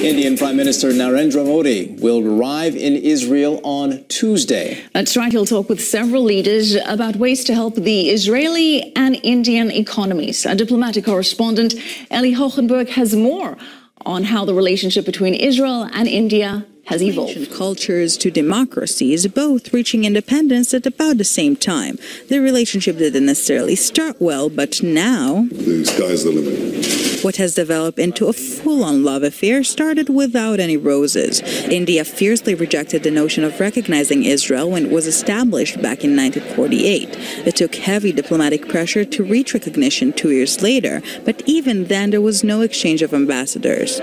Indian Prime Minister Narendra Modi will arrive in Israel on Tuesday. That's right. He'll talk with several leaders about ways to help the Israeli and Indian economies. Our diplomatic correspondent Eli Hohenberg has more on how the relationship between Israel and India has evolved. Ancient cultures to democracies, both reaching independence at about the same time. Their relationship didn't necessarily start well, but now the sky's the limit. What has developed into a full-on love affair started without any roses. India fiercely rejected the notion of recognizing Israel when it was established back in 1948. It took heavy diplomatic pressure to reach recognition 2 years later, but even then there was no exchange of ambassadors.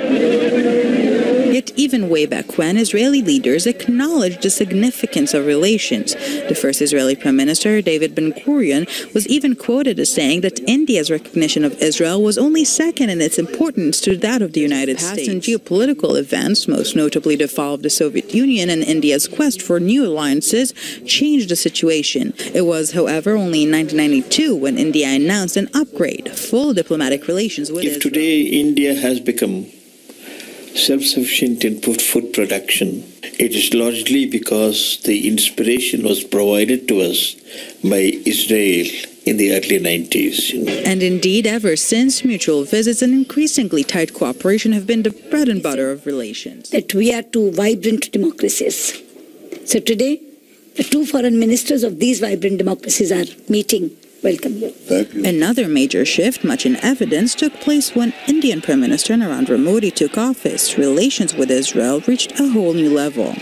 Yet even way back when, Israeli leaders acknowledged the significance of relations. The first Israeli Prime Minister, David Ben-Gurion, was even quoted as saying that India's recognition of Israel was only second in its importance to that of the United States. In geopolitical events, most notably the fall of the Soviet Union and India's quest for new alliances, changed the situation. It was, however, only in 1992 when India announced an upgrade, full diplomatic relations with Israel. If today India has become self-sufficient in food production, it is largely because the inspiration was provided to us by Israel in the early 90s. And indeed, ever since, mutual visits and increasingly tight cooperation have been the bread and butter of relations. That we are two vibrant democracies. So today, the two foreign ministers of these vibrant democracies are meeting. Welcome you. Thank you. Another major shift, much in evidence, took place when Indian Prime Minister Narendra Modi took office. Relations with Israel reached a whole new level.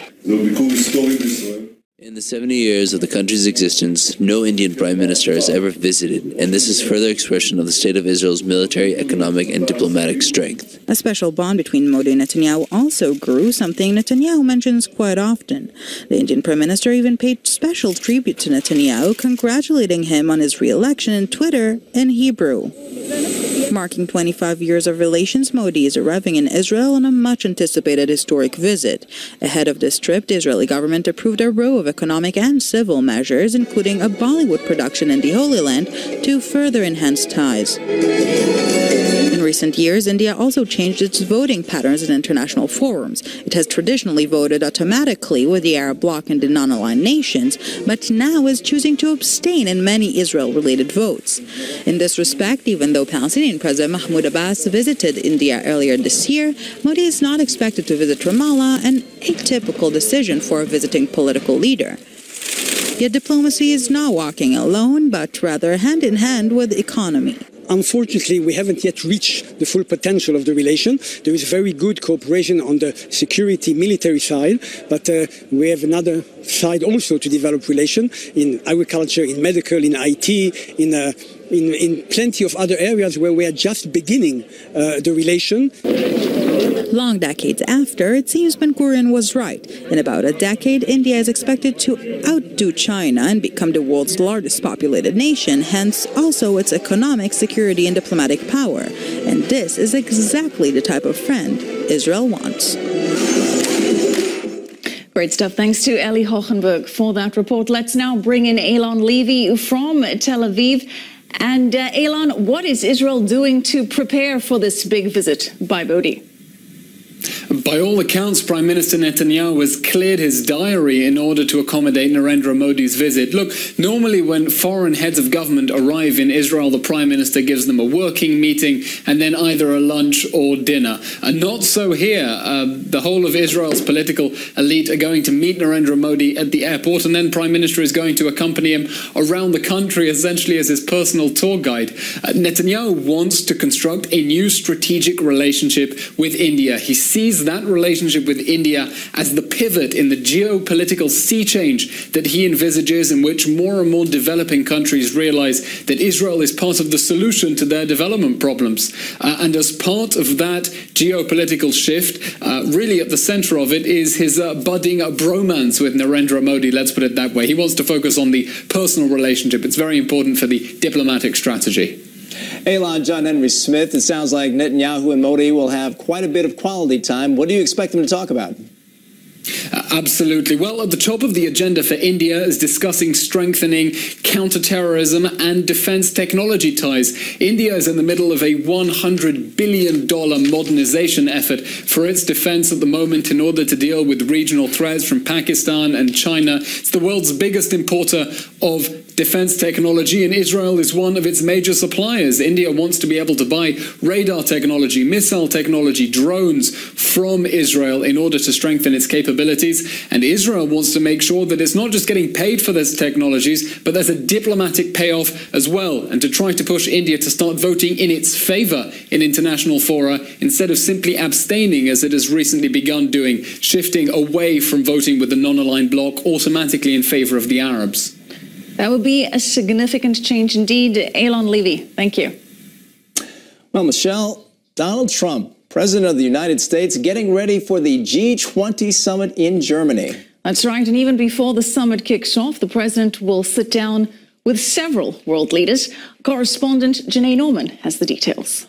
In the 70 years of the country's existence, no Indian Prime Minister has ever visited, and this is further expression of the state of Israel's military, economic, and diplomatic strength. A special bond between Modi and Netanyahu also grew, something Netanyahu mentions quite often. The Indian Prime Minister even paid special tribute to Netanyahu, congratulating him on his re-election in Twitter in Hebrew. Marking 25 years of relations, Modi is arriving in Israel on a much-anticipated historic visit. Ahead of this trip, the Israeli government approved a row of economic and civil measures, including a Bollywood production in the Holy Land, to further enhance ties. In recent years, India also changed its voting patterns in international forums. It has traditionally voted automatically with the Arab bloc and the non-aligned nations, but now is choosing to abstain in many Israel-related votes. In this respect, even though Palestinian President Mahmoud Abbas visited India earlier this year, Modi is not expected to visit Ramallah, an atypical decision for a visiting political leader. Yet diplomacy is not walking alone, but rather hand-in-hand with economy. Unfortunately, we haven't yet reached the full potential of the relation. There is very good cooperation on the security military side, but we have another side also to develop relation in agriculture, in medical, in IT, in plenty of other areas where we are just beginning the relation. Long decades after, it seems Ben-Gurion was right. In about a decade, India is expected to outdo China and become the world's largest populated nation, hence also its economic, security, and diplomatic power. And this is exactly the type of friend Israel wants. Great stuff. Thanks to Eli Hohenberg for that report. Let's now bring in Elan Levy from Tel Aviv. And Elan, what is Israel doing to prepare for this big visit by Modi? By all accounts, Prime Minister Netanyahu has cleared his diary in order to accommodate Narendra Modi's visit. Look, normally when foreign heads of government arrive in Israel, the Prime Minister gives them a working meeting and then either a lunch or dinner. And not so here. The whole of Israel's political elite are going to meet Narendra Modi at the airport, and then Prime Minister is going to accompany him around the country essentially as his personal tour guide. Netanyahu wants to construct a new strategic relationship with India. He sees that relationship with India as the pivot in the geopolitical sea change that he envisages, in which more and more developing countries realize that Israel is part of the solution to their development problems. And as part of that geopolitical shift, really at the center of it is his budding bromance with Narendra Modi, let's put it that way. He wants to focus on the personal relationship. It's very important for the diplomatic strategy. Elan, John Henry Smith, it sounds like Netanyahu and Modi will have quite a bit of quality time. What do you expect them to talk about? Absolutely. Well, at the top of the agenda for India is discussing strengthening counterterrorism and defense technology ties. India is in the middle of a $100 billion modernization effort for its defense at the moment in order to deal with regional threats from Pakistan and China. It's the world's biggest importer of defense technology, and Israel is one of its major suppliers. India wants to be able to buy radar technology, missile technology, drones from Israel in order to strengthen its capabilities. And Israel wants to make sure that it's not just getting paid for these technologies, but there's a diplomatic payoff as well, and to try to push India to start voting in its favor in international fora instead of simply abstaining, as it has recently begun doing, shifting away from voting with the non-aligned bloc automatically in favor of the Arabs. That would be a significant change indeed. Elon Levy, thank you. Well, Michelle, Donald Trump, President of the United States, getting ready for the G20 summit in Germany. That's right. And even before the summit kicks off, the president will sit down with several world leaders. Correspondent Janae Norman has the details.